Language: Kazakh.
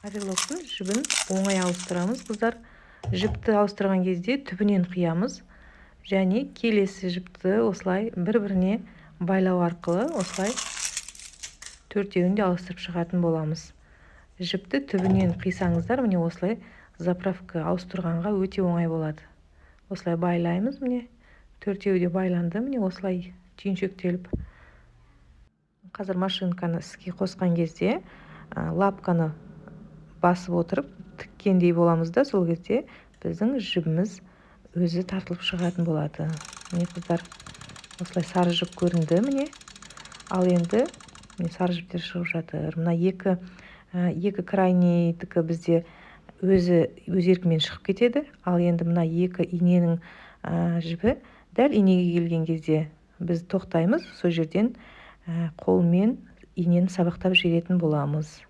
Кадрлоктун жібін оңай ауыстырамыз. Қыздар, жіпті ауыстырған кезде түбінен қиямыз. Және келесі жіпті осылай бір-біріне байлау арқылы осылай төртеуін де ауыстырып шығатын боламыз. Жіпті түбінен қисаңыздар, міне осылай заправка ауыстырғанға өте оңай болады. Осылай байлаймыз, міне төртеуі де байланды, міне осылай түйіншектеліп. Қазір машинканы іске қосқан кезде лапканы басып отырып тіккендей боламыз да, сол кезде біздің жібіміз өзі тартылып шығатын болады. Міне қыздар, осылай сары жіп көрінді, міне. Ал енді сары жіптер шығып жатыр. Мына екі крайнийдікі бізде өз еркімен шығып кетеді. Ал енді мына екі иненің жібі дәл инеге келген кезде біз тоқтаймыз. Сол жерден қолмен инені сабақтап жіберетін боламыз.